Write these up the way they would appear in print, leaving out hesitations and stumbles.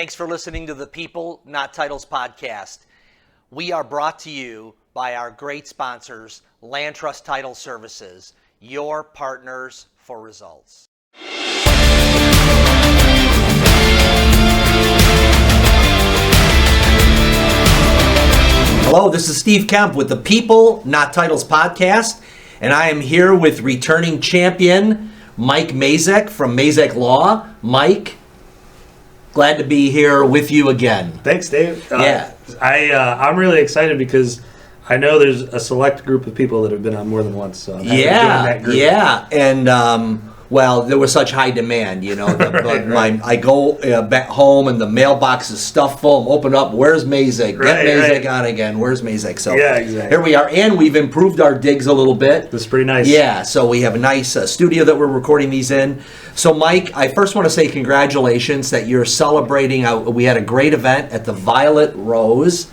Thanks for listening to the People, Not Titles podcast. We are brought to you by our great sponsors, Land Trust Title Services, your partners for results. Hello, this is Steve Kemp with the People, Not Titles podcast, and I am here with returning champion Mike Mazek from Mazek Law. Mike, glad to be here with you again. Thanks, Dave. Yeah. I'm really excited because I know there's a select group of people that have been on more than once. So I'm happy to join that group. Yeah, and well, there was such high demand, you know. I go back home and the mailbox is stuffed full. Open up, where's Mazek? Get Mazek on again. Where's Mazek? So yeah, exactly. Here we are, and we've improved our digs a little bit. That's pretty nice. Yeah, so we have a nice studio that we're recording these in. So, Mike, I first want to say congratulations that you're celebrating. We had a great event at the Violet Rose,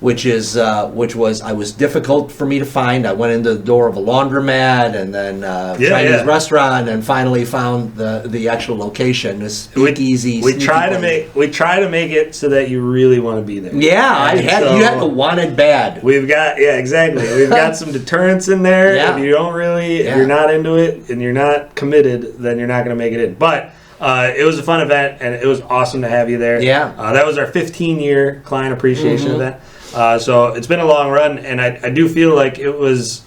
which was difficult for me to find. I went into the door of a laundromat and then Chinese restaurant, and finally found the actual location. This speakeasy. We try to make it so that you really want to be there. Yeah, you had to want it bad. We've got exactly. We've got some deterrents in there. Yeah. If you don't really, if you're not into it and you're not committed, then you're not going to make it in. But it was a fun event, and it was awesome to have you there. Yeah. That was our 15-year client appreciation event. So it's been a long run, and I do feel like it was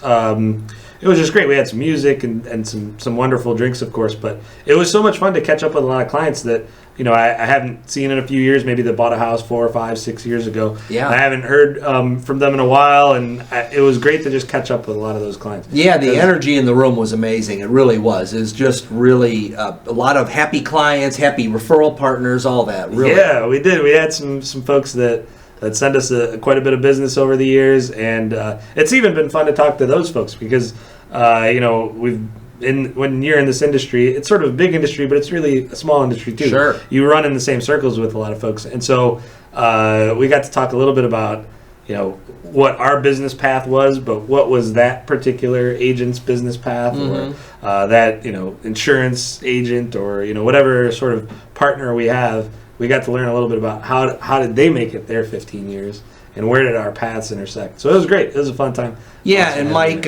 just great. We had some music and some wonderful drinks, of course, but it was so much fun to catch up with a lot of clients that I haven't seen in a few years. Maybe they bought a house 4 or 5, 6 years ago. Yeah, I haven't heard from them in a while, and it was great to just catch up with a lot of those clients. Yeah, the energy in the room was amazing. It really was. It was just really a lot of happy clients, happy referral partners, all that. Really. Yeah, we did. We had some folks that sent us quite a bit of business over the years, and it's even been fun to talk to those folks because when you're in this industry, it's sort of a big industry, but it's really a small industry too. Sure. You run in the same circles with a lot of folks, and so we got to talk a little bit about what our business path was, but what was that particular agent's business path, or that insurance agent, or whatever sort of partner we have. We got to learn a little bit about how did they make it their 15 years, and where did our paths intersect. So it was great. It was a fun time. Yeah, and Mike,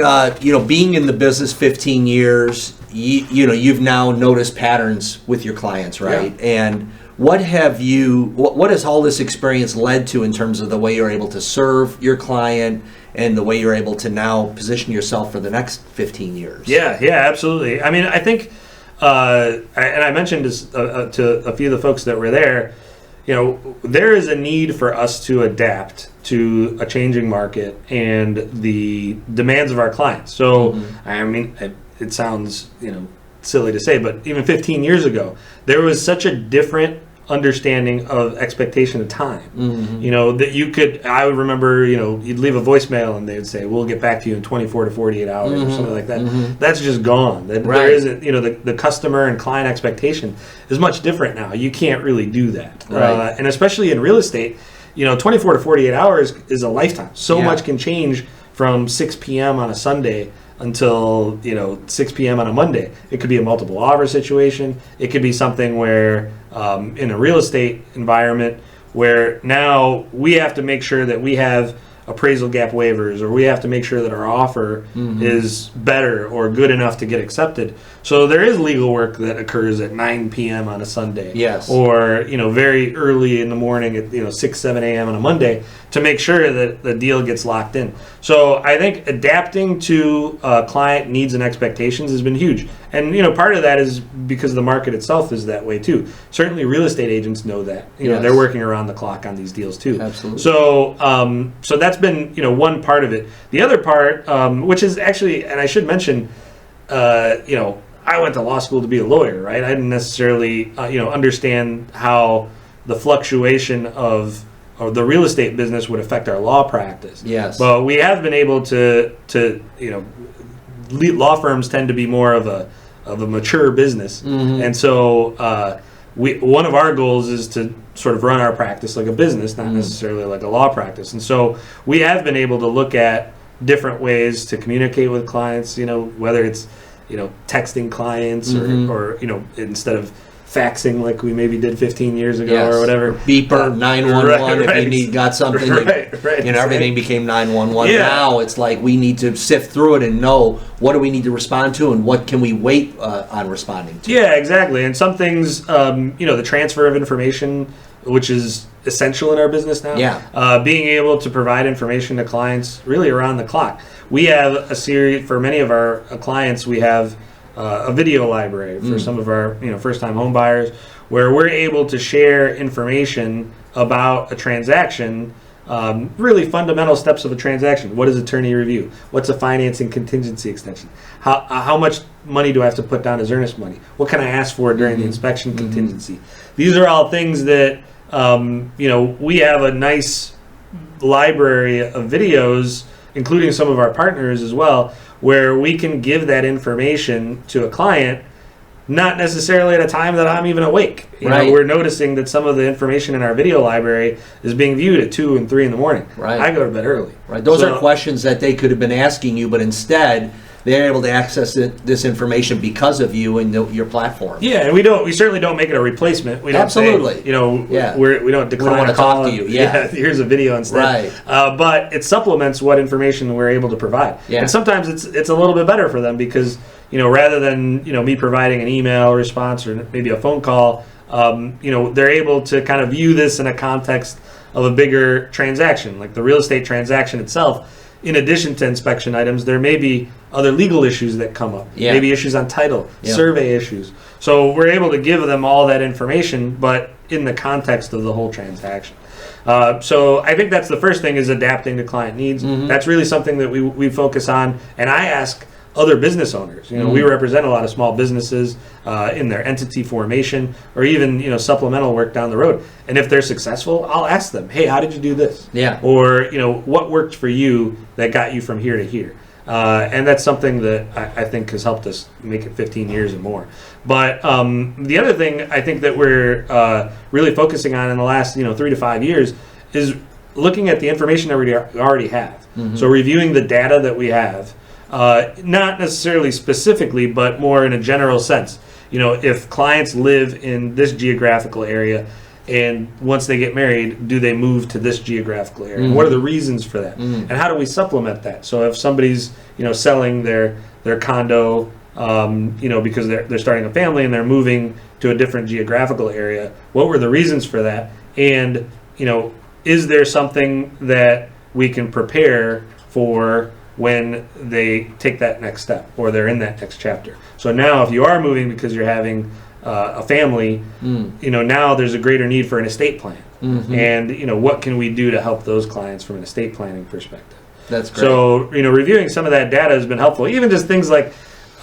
being in the business 15 years, you've now noticed patterns with your clients, right? Yeah. And what has all this experience led to in terms of the way you're able to serve your client and the way you're able to now position yourself for the next 15 years? Yeah, absolutely. I mean, I think. And I mentioned this, to a few of the folks that were there, there is a need for us to adapt to a changing market and the demands of our clients. So, I mean, it sounds, silly to say, but even 15 years ago, there was such a different understanding of expectation of time. That I would remember, you'd leave a voicemail and they would say, we'll get back to you in 24 to 48 hours or something like that. That's just gone. There isn't, the customer and client expectation is much different now. You can't really do that. Right. And especially in real estate, 24 to 48 hours is a lifetime. So much can change from 6 p.m. on a Sunday until 6 p.m. on a Monday. It could be a multiple offer situation. It could be something where in a real estate environment where now we have to make sure that we have appraisal gap waivers, or we have to make sure that our offer is better or good enough to get accepted. So there is legal work that occurs at 9 p.m. on a Sunday. Yes. Or, very early in the morning at, 6, 7 a.m. on a Monday to make sure that the deal gets locked in. So I think adapting to client needs and expectations has been huge. And, part of that is because the market itself is that way too. Certainly real estate agents know that. They're working around the clock on these deals too. Absolutely. So that's been, one part of it. The other part, which is actually, and I should mention, I went to law school to be a lawyer, right? I didn't necessarily, understand how the fluctuation of the real estate business would affect our law practice. Yes. But we have been able to law firms tend to be more of a mature business, and so one of our goals is to sort of run our practice like a business, not necessarily like a law practice. And so we have been able to look at different ways to communicate with clients. Whether it's texting clients or instead of faxing like we maybe did 15 years ago Yes. or whatever. Beeper, 911, right. if you got something, everything became 911. Yeah. Now it's like we need to sift through it and know what do we need to respond to and what can we wait on responding to. Yeah, exactly. And some things, the transfer of information, which is essential in our business now. Yeah. Being able to provide information to clients really around the clock. We have a series, for many of our clients, we have a video library for some of our first-time home buyers, where we're able to share information about a transaction, really fundamental steps of a transaction. What is attorney review? What's a financing contingency extension? How much money do I have to put down as earnest money? What can I ask for during the inspection contingency? These are all things that we have a nice library of videos, including some of our partners as well, where we can give that information to a client, not necessarily at a time that I'm even awake. We're noticing that some of the information in our video library is being viewed at 2 and 3 in the morning. Right. I go to bed early. Right. Those are questions that they could have been asking you, but instead they're able to access this information because of you and your platform. Yeah, and we certainly don't make it a replacement. We don't Absolutely. say, we don't decline want a to call. talk to you. Yeah. Here's a video instead. Right. But it supplements what information we're able to provide. Yeah. And sometimes it's a little bit better for them because, rather than, me providing an email response or maybe a phone call, they're able to kind of view this in a context of a bigger transaction, like the real estate transaction itself. In addition to inspection items, there may be other legal issues that come up, maybe issues on title, survey issues. So we're able to give them all that information, but in the context of the whole transaction. So I think that's the first thing, is adapting to client needs. That's really something that we focus on. And I ask other business owners. We represent a lot of small businesses in their entity formation, or even supplemental work down the road. And if they're successful, I'll ask them, "Hey, how did you do this?" Yeah. Or what worked for you that got you from here to here? And that's something that I think has helped us make it 15 years and more. But the other thing I think that we're really focusing on in the last 3 to 5 years is looking at the information that we already have. So reviewing the data that we have. Not necessarily specifically, but more in a general sense. If clients live in this geographical area, and once they get married, do they move to this geographical area? What are the reasons for that? And how do we supplement that? So if somebody's selling their condo, because they're starting a family and they're moving to a different geographical area, what were the reasons for that? And is there something that we can prepare for when they take that next step or they're in that next chapter? So now if you are moving because you're having a family, now there's a greater need for an estate plan. And what can we do to help those clients from an estate planning perspective? That's great. So reviewing some of that data has been helpful. Even just things like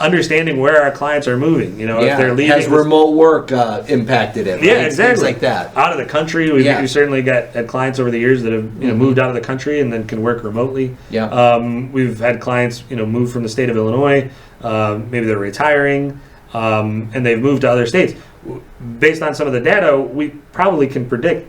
understanding where our clients are moving. If they're leaving, has remote work impacted it? Yeah, right? exactly. Things like that. Out of the country, we've certainly had clients over the years that have moved out of the country and then can work remotely. Yeah. We've had clients move from the state of Illinois. Maybe they're retiring, and they've moved to other states. Based on some of the data, we probably can predict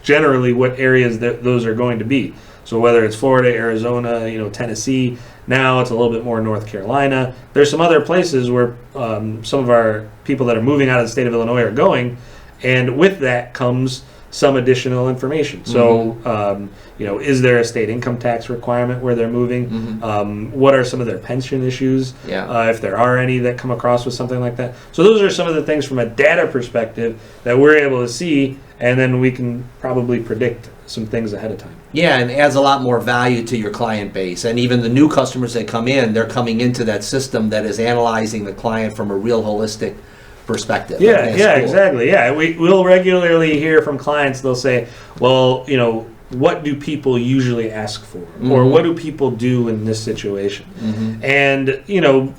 generally what areas those are going to be. So whether it's Florida, Arizona, Tennessee, now it's a little bit more North Carolina. There's some other places where some of our people that are moving out of the state of Illinois are going, and with that comes some additional information. So, is there a state income tax requirement where they're moving? What are some of their pension issues, if there are any that come across with something like that? So those are some of the things from a data perspective that we're able to see, and then we can probably predict some things ahead of time. Yeah, and adds a lot more value to your client base. And even the new customers that come in, they're coming into that system that is analyzing the client from a real holistic perspective. Yeah, That's cool. Exactly. Yeah, we'll regularly hear from clients, they'll say, well, what do people usually ask for? Or what do people do in this situation? And,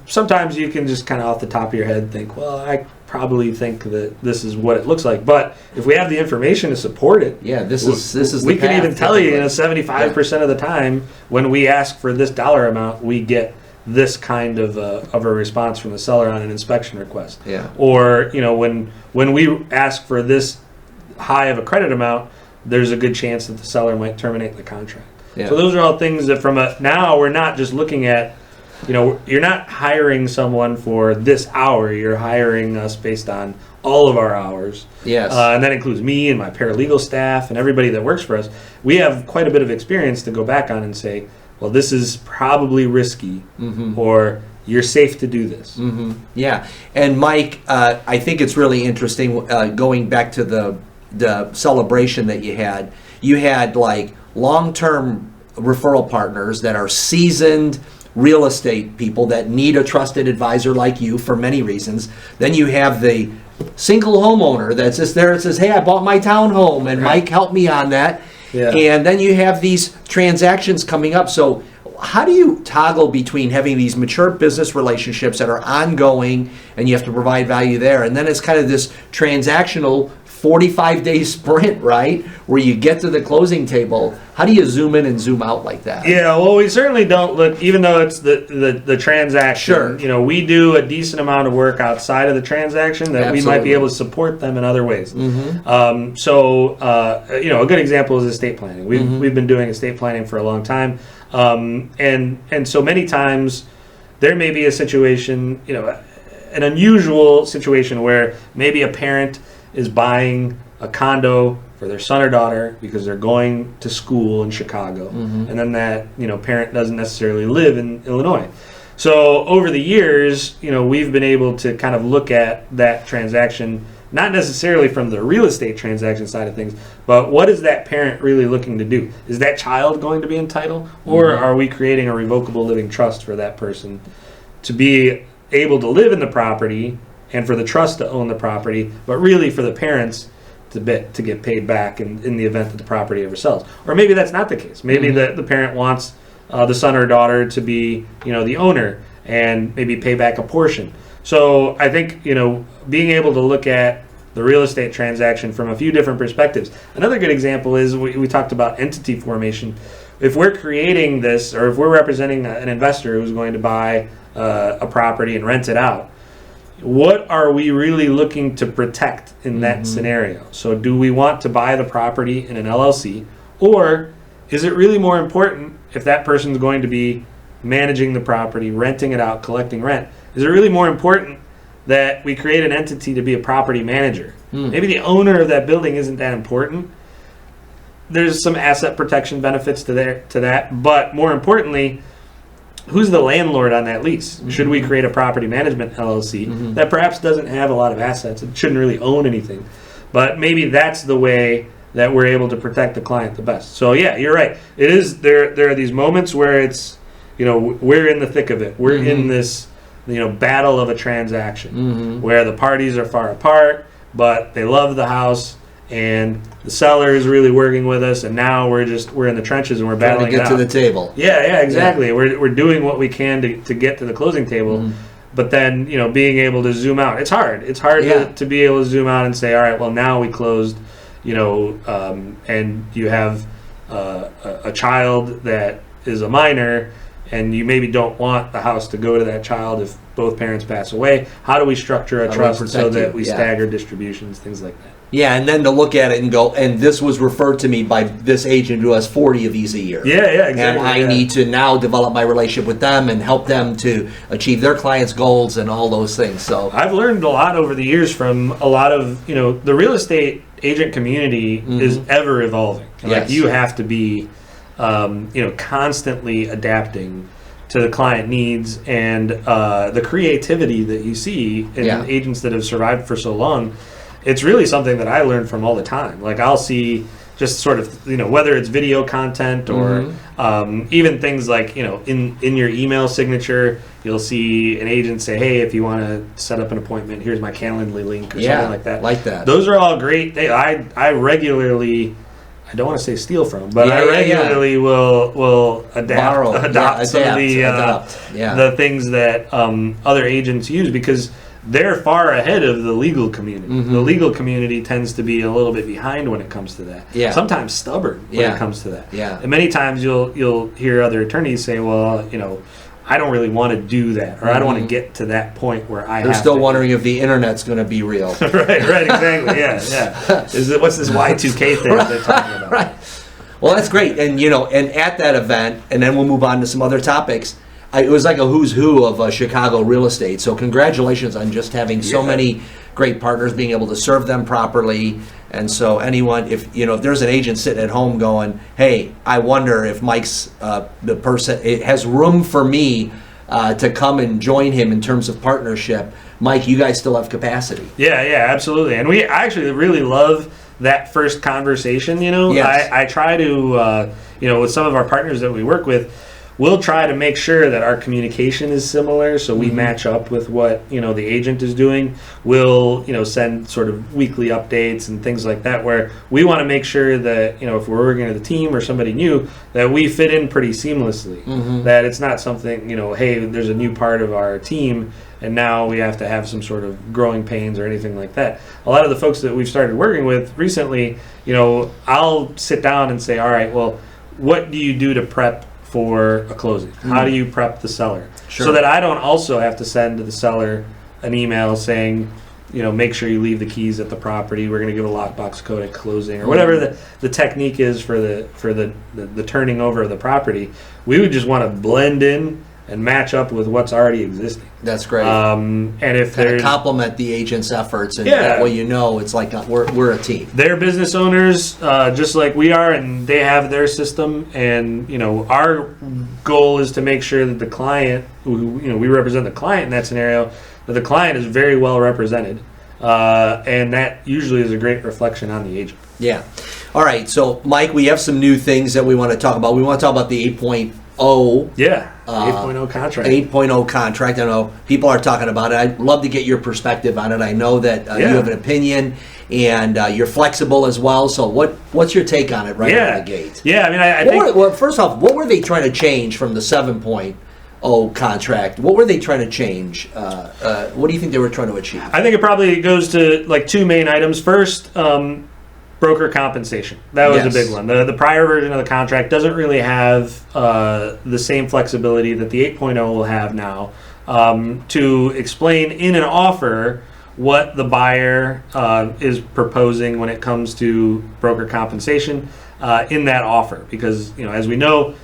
sometimes you can just kind of off the top of your head think, well, I probably think that this is what it looks like. But if we have the information to support it, this is we the can path, even tell you, 75% of the time when we ask for this dollar amount, we get this kind of a response from the seller on an inspection request. Yeah. Or when we ask for this high of a credit amount, there's a good chance that the seller might terminate the contract. Yeah. So those are all things that now we're not just looking at, you're not hiring someone for this hour, you're hiring us based on all of our hours. Yes. And that includes me and my paralegal staff and everybody that works for us. We have quite a bit of experience to go back on and say, well, this is probably risky, or you're safe to do this. Yeah. And Mike, I think it's really interesting, going back to the celebration that you had like long-term referral partners that are seasoned real estate people that need a trusted advisor like you for many reasons. Then you have the single homeowner that's just there and says, hey, I bought my townhome and Mike helped me on that. Yeah. And then you have these transactions coming up. So how do you toggle between having these mature business relationships that are ongoing and you have to provide value there, and then it's kind of this transactional 45-day sprint, right, where you get to the closing table? How do you zoom in and zoom out like that? Yeah, well, we certainly don't look, even though it's the transaction, Sure. We do a decent amount of work outside of the transaction that we might be able to support them in other ways. A good example is estate planning. We've been doing estate planning for a long time. And so many times there may be a situation, an unusual situation where maybe a parent is buying a condo for their son or daughter because they're going to school in Chicago, and then that parent doesn't necessarily live in Illinois. So over the years, we've been able to kind of look at that transaction, not necessarily from the real estate transaction side of things, but what is that parent really looking to do? Is that child going to be entitled, or are we creating a revocable living trust for that person to be able to live in the property and for the trust to own the property, but really for the parents to get paid back in the event that the property ever sells? Or maybe that's not the case. Maybe the parent wants the son or daughter to be the owner and maybe pay back a portion. So I think being able to look at the real estate transaction from a few different perspectives. Another good example is we talked about entity formation. If we're creating this, or if we're representing an investor who's going to buy a property and rent it out, what are we really looking to protect in that scenario? So do we want to buy the property in an LLC, or is it really more important, if that person's going to be managing the property, renting it out, collecting rent, is it really more important that we create an entity to be a property manager? Maybe the owner of that building isn't that important. There's some asset protection benefits to that, but more importantly, who's the landlord on that lease? Should we create a property management LLC that perhaps doesn't have a lot of assets? It shouldn't really own anything, but maybe that's the way that we're able to protect the client the best. So yeah, you're right. It is there are these moments where it's we're in the thick of it. We're in this battle of a transaction where the parties are far apart, but they love the house, and the seller is really working with us, and now we're in the trenches and we're battling to get it out. to the table. Yeah, exactly. Yeah. We're doing what we can to get to the closing table, but then being able to zoom out. It's hard. It's hard to be able to zoom out and say, all right, well, now we closed, and you have a child that is a minor, and you maybe don't want the house to go to that child if both parents pass away. How do we structure a trust so that we stagger distributions, things like that? Yeah, and then to look at it and go, and this was referred to me by this agent who has 40 of these a year. Yeah, exactly. And I need to now develop my relationship with them and help them to achieve their clients' goals and all those things. So I've learned a lot over the years from a lot of, the real estate agent community is ever evolving. Like you have to be, constantly adapting to the client needs, and the creativity that you see in agents that have survived for so long. It's really something that I learn from all the time. Like I'll see just sort of, whether it's video content or even things like, in your email signature, you'll see an agent say, hey, if you want to set up an appointment, here's my Calendly link or something like that. Like that. Those are all great. I regularly, I don't want to say steal from, but I regularly will adopt some of the things that other agents use, because they're far ahead of the legal community. The legal community tends to be a little bit behind when it comes to that. Yeah. Sometimes stubborn when it comes to that. Yeah. And many times you'll hear other attorneys say, well, I don't really want to do that, or I don't want to get to that point where They're still wondering if the internet's going to be real. right, exactly. Yeah. What's this Y2K thing they're talking about? Right. Well, that's great. And and at that event, and then we'll move on to some other topics. It was like a who's who of Chicago real estate. So congratulations on just having so many great partners, being able to serve them properly. And so anyone, if there's an agent sitting at home going, hey, I wonder if Mike's the person, it has room for me to come and join him in terms of partnership. Mike, you guys still have capacity. Yeah, absolutely. And I actually really love that first conversation. Yes. I try to, with some of our partners that we work with, we'll try to make sure that our communication is similar, so we match up with what the agent is doing. We'll send sort of weekly updates and things like that, where we want to make sure that if we're working with a team or somebody new, that we fit in pretty seamlessly. That it's not something hey, there's a new part of our team and now we have to have some sort of growing pains or anything like that. A lot of the folks that we've started working with recently, I'll sit down and say, all right, well, what do you do to prep for a closing? How do you prep the seller? Sure. So that I don't also have to send to the seller an email saying, make sure you leave the keys at the property. We're going to give a lockbox code at closing, or whatever the technique is for the turning over of the property. We would just want to blend in and match up with what's already existing. That's great. And if kind there's of complement the agent's efforts, and that way it's like we're a team. They're business owners, just like we are, and they have their system. And our goal is to make sure that the client, who we represent the client in that scenario, that the client is very well represented, and that usually is a great reflection on the agent. Yeah. All right. So, Mike, we have some new things that we want to talk about. We want to talk about the 8.0. 8.0 contract. 8.0 contract. I know people are talking about it. I'd love to get your perspective on it. I know that you have an opinion, and you're flexible as well. So what's your take on it out of the gate? Yeah, I mean, I think... first off, what were they trying to change from the 7.0 contract? What were they trying to change? What do you think they were trying to achieve? I think it probably goes to like two main items. First, broker compensation. That was a big one. The prior version of the contract doesn't really have the same flexibility that the 8.0 will have now to explain in an offer what the buyer is proposing when it comes to broker compensation in that offer. Because, as we know,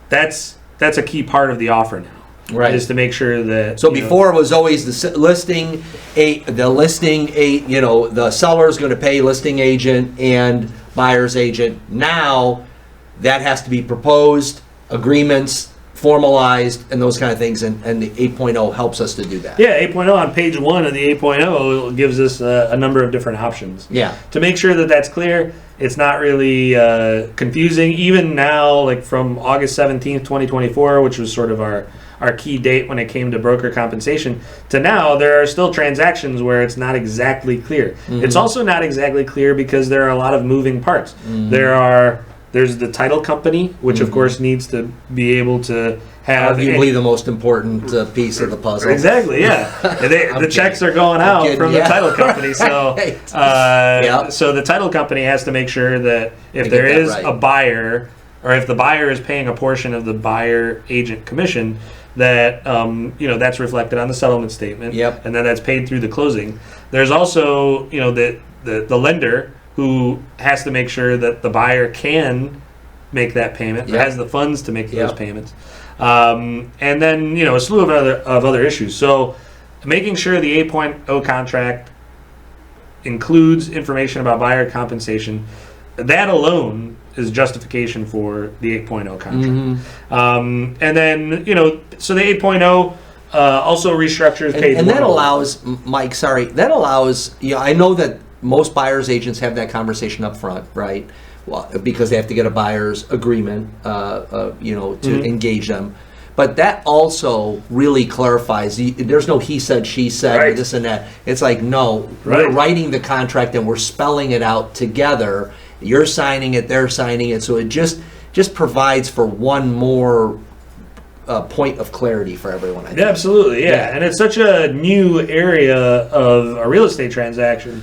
that's a key part of the offer now. Right, is to make sure that. So before it was always the listing the seller is going to pay listing agent and buyer's agent. Now that has to be proposed, agreements formalized, and those kind of things. And the 8.0 helps us to do that. Yeah, 8.0 on page 1 of the 8.0 gives us a number of different options. Yeah. To make sure that that's clear, it's not really confusing. Even now, like from August 17th, 2024, which was sort of our key date when it came to broker compensation, to now, there are still transactions where it's not exactly clear. It's also not exactly clear because there are a lot of moving parts. There's the title company, which of course needs to be able to have arguably the most important piece of the puzzle. Exactly, yeah. The checks are going out from the title company, so so the title company has to make sure that if there is a buyer, or if the buyer is paying a portion of the buyer agent commission, that that's reflected on the settlement statement, and then that's paid through the closing. There's also the lender who has to make sure that the buyer can make that payment, or has the funds to make those payments, and then a slew of other issues. So making sure the 8.0 contract includes information about buyer compensation, that alone is justification for the 8.0 contract. And then, so the 8.0 also restructures page 1. And that allows, Mike, that allows, I know that most buyer's agents have that conversation up front, right? Well, because they have to get a buyer's agreement, to engage them. But that also really clarifies, there's no he said, she said, or this and that. It's like, no, we're writing the contract and we're spelling it out together. You're signing it, they're signing it, so it just provides for one more point of clarity for everyone. I think. Yeah, absolutely, yeah. And it's such a new area of a real estate transaction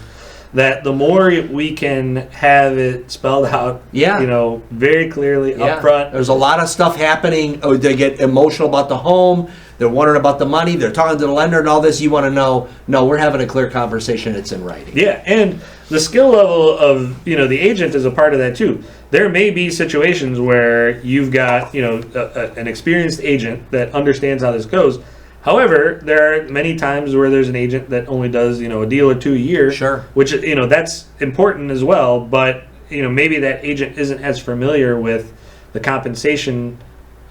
that the more we can have it spelled out, very clearly up front. There's a lot of stuff happening. Oh, they get emotional about the home. They're wondering about the money. They're talking to the lender and all this. You want to know, no, we're having a clear conversation. It's in writing. Yeah, and the skill level of, the agent is a part of that too. There may be situations where you've got, an experienced agent that understands how this goes. However, there are many times where there's an agent that only does, a deal or two a year. Sure. Which, that's important as well. But, maybe that agent isn't as familiar with the compensation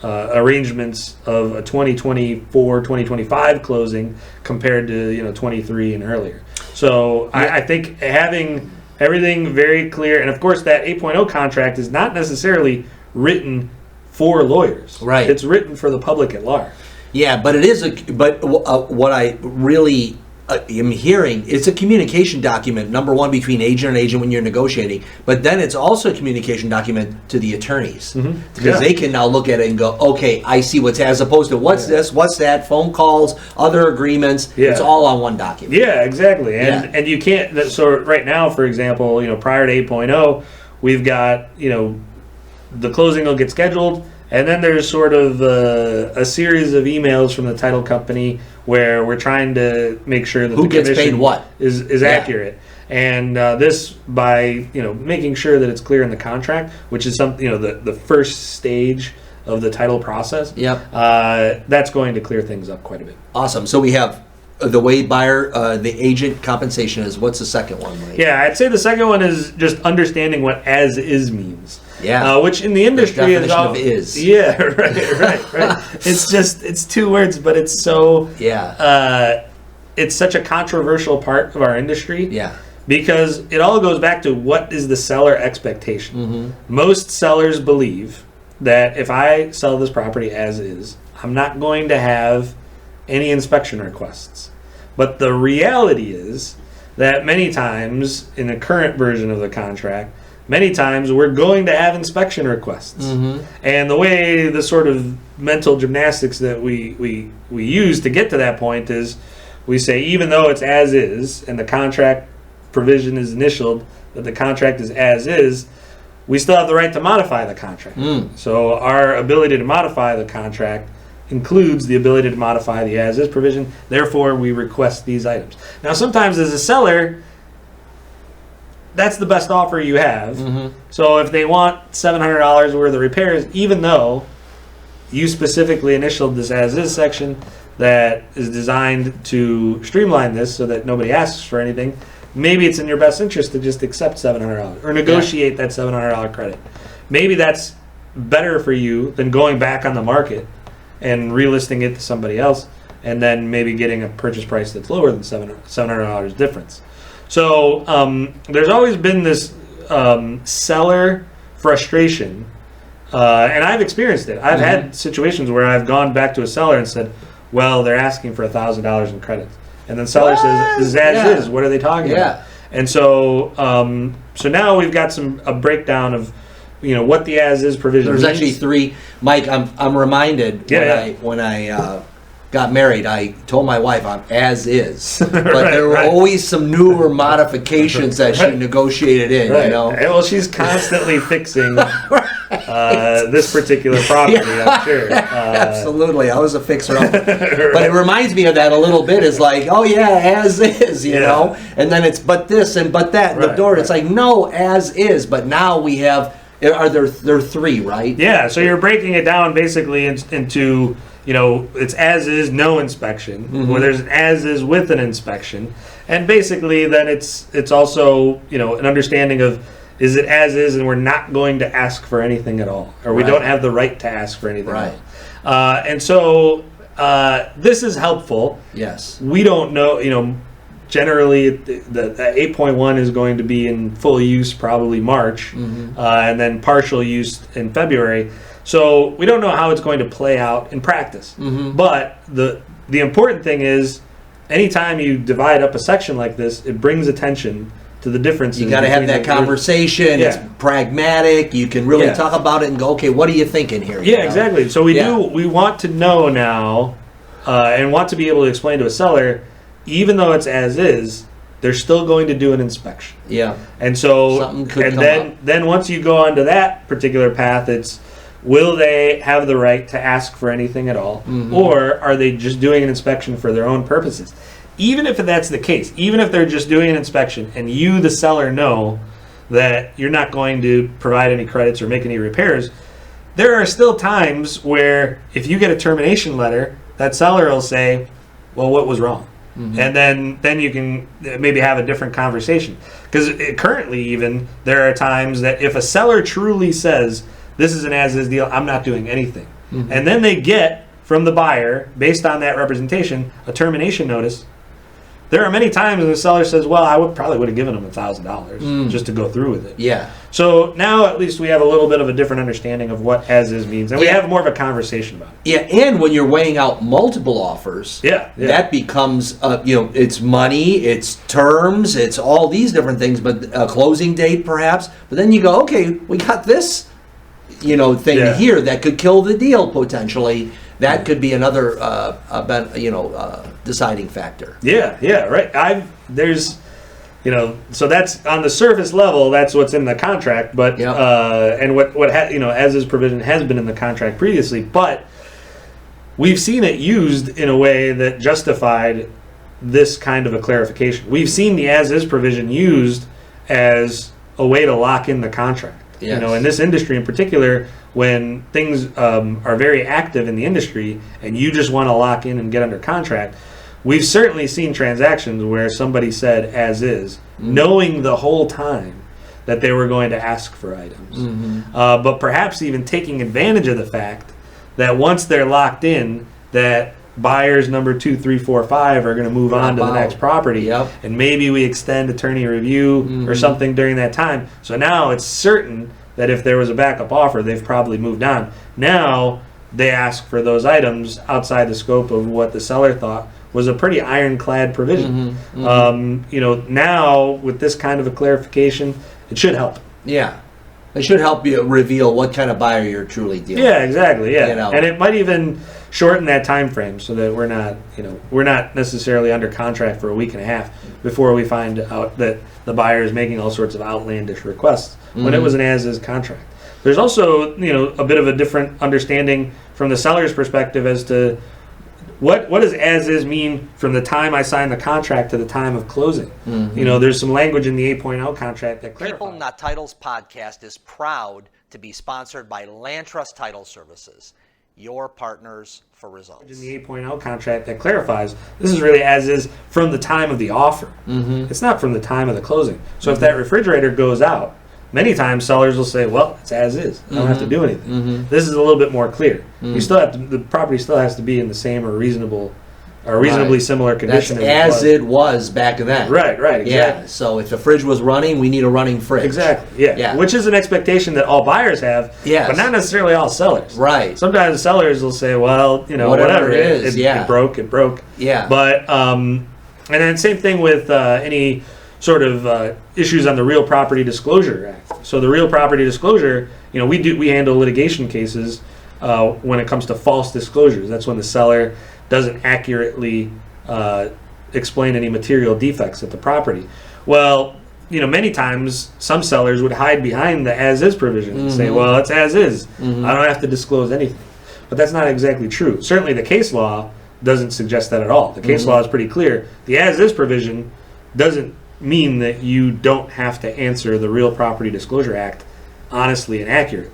arrangements of a 2024, 2025 closing compared to, 23 and earlier. So I think having everything very clear, and of course that 8.0 contract is not necessarily written for lawyers. Right. It's written for the public at large. Yeah, but it is what I really am hearing, it's a communication document, number one, between agent and agent when you're negotiating, but then it's also a communication document to the attorneys. Because they can now look at it and go, okay, I see what's, as opposed to what's this, what's that, phone calls, other agreements, it's all on one document. Yeah, exactly. And you can't, so right now, for example, prior to 8.0, we've got, the closing will get scheduled, and then there's sort of a series of emails from the title company where we're trying to make sure that who the gets paid commission what is accurate. And this by making sure that it's clear in the contract, which is something the first stage of the title process. Yep. That's going to clear things up quite a bit. Awesome. So we have the way buyer, the agent compensation is. What's the second one, Mike? Yeah, I'd say the second one is just understanding what as is means. Yeah. Which in the industry is of is. Yeah, right. It's two words, but it's so it's such a controversial part of our industry. Yeah. Because it all goes back to what is the seller expectation. Most sellers believe that if I sell this property as is, I'm not going to have any inspection requests. But the reality is that many times in the current version of the contract, many times we're going to have inspection requests. And the way the sort of mental gymnastics that we use to get to that point is we say, even though it's as is and the contract provision is initialed that the contract is as is, we still have the right to modify the contract. So our ability to modify the contract includes the ability to modify the as is provision. Therefore, we request these items. Now, sometimes as a seller, that's the best offer you have. So if they want $700 worth of repairs, even though you specifically initialed this as is section that is designed to streamline this so that nobody asks for anything, maybe it's in your best interest to just accept $700 or negotiate that $700 credit. Maybe that's better for you than going back on the market and relisting it to somebody else and then maybe getting a purchase price that's lower than $700 difference. So there's always been this seller frustration, and I've experienced it. I've had situations where I've gone back to a seller and said, well, they're asking for $1,000 in credits. And then seller says, this is as is. What are they talking about? And so so now we've got a breakdown of what the as is provision There's means. actually three. Mike, I'm reminded when I got married, I told my wife I'm as is, but there were always some newer modifications that she negotiated in. Well, she's constantly fixing this particular property. I'm sure. Absolutely, I was a fixer up. But it reminds me of that a little bit. It's like, oh yeah, as is, you know, and then it's but this and but that. And the door, it's like no, as is. But now we have. There are three, right? Yeah. So you're breaking it down basically into. It's as is, no inspection, where there's an as is with an inspection. And basically then it's also, an understanding of, is it as is and we're not going to ask for anything at all, or we don't have the right to ask for anything at all. And so this is helpful. Yes. We don't know, generally the 8.1 is going to be in full use probably March, and then partial use in February. So we don't know how it's going to play out in practice. But the important thing is, anytime you divide up a section like this, it brings attention to the differences. You got to have that conversation. It's pragmatic. You can really talk about it and go, okay, what are you thinking here? Exactly. So we want to know now, and want to be able to explain to a seller, even though it's as is, they're still going to do an inspection. Yeah. And so, then once you go onto that particular path, it's, will they have the right to ask for anything at all? Or are they just doing an inspection for their own purposes? Even if that's the case, even if they're just doing an inspection and you, the seller, know that you're not going to provide any credits or make any repairs, there are still times where if you get a termination letter that seller will say, well, what was wrong? And then you can maybe have a different conversation. Because currently even, there are times that if a seller truly says, this is an as-is deal, I'm not doing anything. And then they get from the buyer, based on that representation, a termination notice. There are many times when the seller says, well, I probably would have given them $1,000 just to go through with it. Yeah. So now at least we have a little bit of a different understanding of what as-is means. And we have more of a conversation about it. Yeah, and when you're weighing out multiple offers, that becomes, it's money, it's terms, it's all these different things, but a closing date perhaps. But then you go, okay, we got this, thing here that could kill the deal potentially. That could be another, deciding factor. Yeah, right. So that's on the surface level. That's what's in the contract, but and as-is provision has been in the contract previously, but we've seen it used in a way that justified this kind of a clarification. We've seen the as-is provision used as a way to lock in the contract. Yes. In this industry in particular, when things are very active in the industry and you just want to lock in and get under contract, we've certainly seen transactions where somebody said as is, knowing the whole time that they were going to ask for items. But perhaps even taking advantage of the fact that once they're locked in, that buyers number 2, 3, 4, 5 are going to move on to the next property. And maybe we extend attorney review or something during that time. So now it's certain that if there was a backup offer, they've probably moved on. Now they ask for those items outside the scope of what the seller thought was a pretty ironclad provision. Now with this kind of a clarification, it should help. Yeah. It should help you reveal what kind of buyer you're truly dealing with. Yeah, exactly. Yeah. And it might even shorten that time frame so that we're not necessarily under contract for a week and a half before we find out that the buyer is making all sorts of outlandish requests when it was an as-is contract. There's also, a bit of a different understanding from the seller's perspective as to what does as-is mean from the time I sign the contract to the time of closing. There's some language in the 8.0 contract that clarifies. People Not Titles podcast is proud to be sponsored by Land Trust Title Services, your partners for results. In the 8.0 contract that clarifies this is really as is from the time of the offer. It's not from the time of the closing. So if that refrigerator goes out, many times sellers will say, well, it's as is. I don't have to do anything. This is a little bit more clear. You still have to, the property still has to be in the same or reasonably similar condition. That's as it was back then. Right, exactly. Yeah, so if the fridge was running, we need a running fridge. Exactly, yeah. Which is an expectation that all buyers have, but not necessarily all sellers. Right. Sometimes sellers will say, well, whatever it is, it broke. Yeah. But, and then same thing with any sort of issues on the Real Property Disclosure Act. So the Real Property Disclosure, we handle litigation cases when it comes to false disclosures. That's when the seller doesn't accurately explain any material defects at the property. Well, many times some sellers would hide behind the as-is provision and say, well, it's as-is. I don't have to disclose anything. But that's not exactly true. Certainly the case law doesn't suggest that at all. The case law is pretty clear. The as-is provision doesn't mean that you don't have to answer the Real Property Disclosure Act honestly and accurately.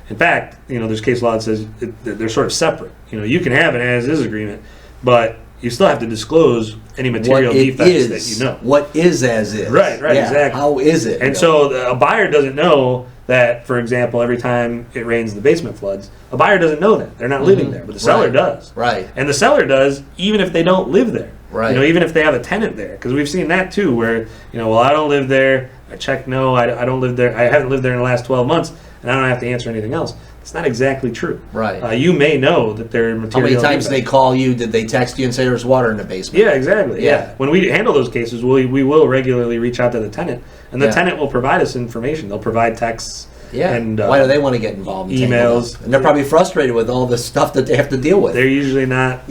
In fact, there's case law that says they're sort of separate. You can have an as-is agreement, but you still have to disclose any material defects that What is as-is? Right, exactly. How is it? And so a buyer doesn't know that, for example, every time it rains, the basement floods. A buyer doesn't know that. They're not living there, but the seller does. Right. And the seller does even if they don't live there. Right. Even if they have a tenant there. Because we've seen that too, where, well, I don't live there. I checked, no, I don't live there. I haven't lived there in the last 12 months, and I don't have to answer anything else. It's not exactly true. Right. You may know that there are material. How many times they call you? Did they text you and say there's water in the basement? Yeah, exactly. Yeah. When we handle those cases, we will regularly reach out to the tenant, and the tenant will provide us information. They'll provide texts. Yeah. And why do they want to get involved? In emails. And they're probably frustrated with all the stuff that they have to deal with. They're usually not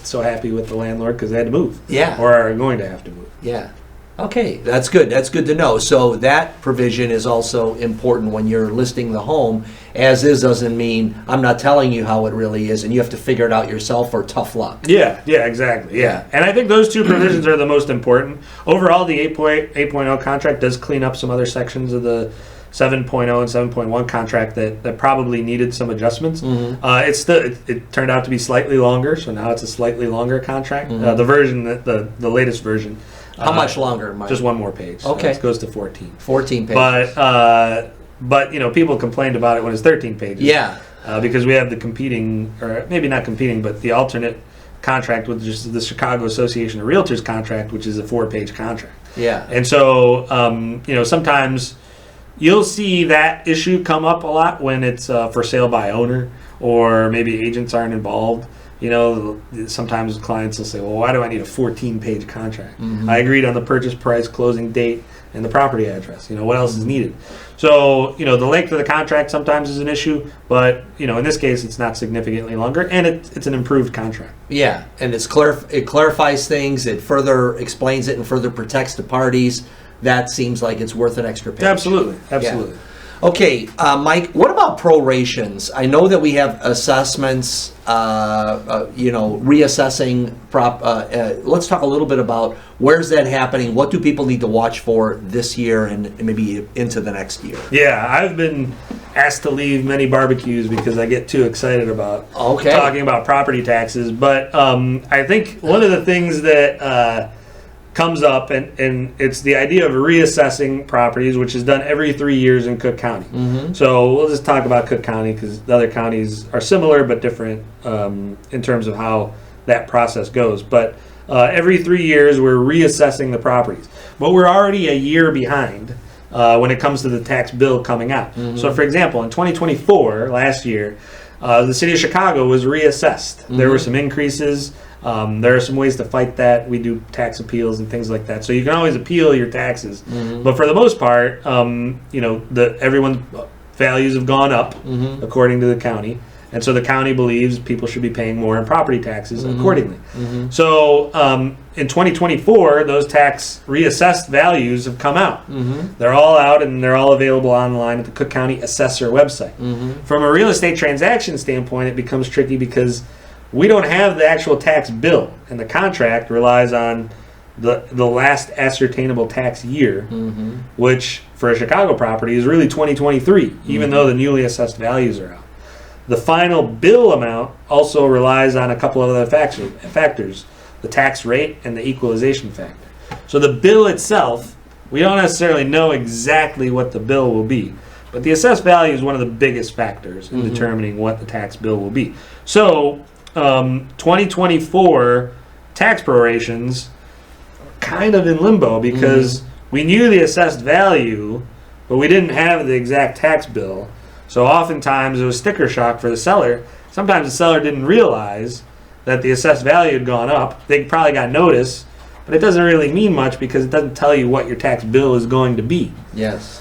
so happy with the landlord because they had to move. Yeah. Or are going to have to move. Yeah. Okay, that's good. That's good to know. So that provision is also important when you're listing the home. As is doesn't mean I'm not telling you how it really is, and you have to figure it out yourself or tough luck. Yeah, exactly. Yeah. And I think those two provisions are the most important. Overall, the 8.0 contract does clean up some other sections of the 7.0 and 7.1 contract that probably needed some adjustments. It turned out to be slightly longer, so now it's a slightly longer contract. The version, the latest version. How much longer, Mike? Just one more page. Okay. It goes to 14. 14 pages. But people complained about it when it's 13 pages. Yeah. Because we have the competing, or maybe not competing, but the alternate contract with just the Chicago Association of Realtors contract, which is a 4-page contract. Yeah. And so, sometimes you'll see that issue come up a lot when it's for sale by owner, or maybe agents aren't involved. Sometimes clients will say, well, why do I need a 14-page contract? I agreed on the purchase price, closing date, and the property address. What else is needed? So, the length of the contract sometimes is an issue, but, in this case, it's not significantly longer, and it's an improved contract. Yeah, and it clarifies things, it further explains it, and further protects the parties. That seems like it's worth an extra page. Absolutely. Yeah. Okay, Mike, what about prorations? I know that we have assessments, reassessing let's talk a little bit about where's that happening? What do people need to watch for this year and maybe into the next year? Yeah, I've been asked to leave many barbecues because I get too excited about talking about property taxes. But I think one of the things that comes up, and it's the idea of reassessing properties, which is done every 3 years in Cook County. So we'll just talk about Cook County because the other counties are similar but different in terms of how that process goes. But every 3 years we're reassessing the properties, but we're already a year behind when it comes to the tax bill coming out. So for example, in 2024, last year, the city of Chicago was reassessed. There were some increases. There are some ways to fight that. We do tax appeals and things like that. So you can always appeal your taxes. But for the most part, everyone's values have gone up according to the county. And so the county believes people should be paying more in property taxes accordingly. So in 2024, those tax reassessed values have come out. They're all out and they're all available online at the Cook County Assessor website. From a real estate transaction standpoint, it becomes tricky because we don't have the actual tax bill, and the contract relies on the last ascertainable tax year, which for a Chicago property is really 2023, even though the newly assessed values are out. The final bill amount also relies on a couple of other factors, the tax rate and the equalization factor. So the bill itself, we don't necessarily know exactly what the bill will be, but the assessed value is one of the biggest factors in determining what the tax bill will be. So 2024 tax prorations are kind of in limbo because we knew the assessed value, but we didn't have the exact tax bill. So oftentimes it was sticker shock for the seller. Sometimes the seller didn't realize that the assessed value had gone up. They probably got notice, but it doesn't really mean much because it doesn't tell you what your tax bill is going to be. Yes.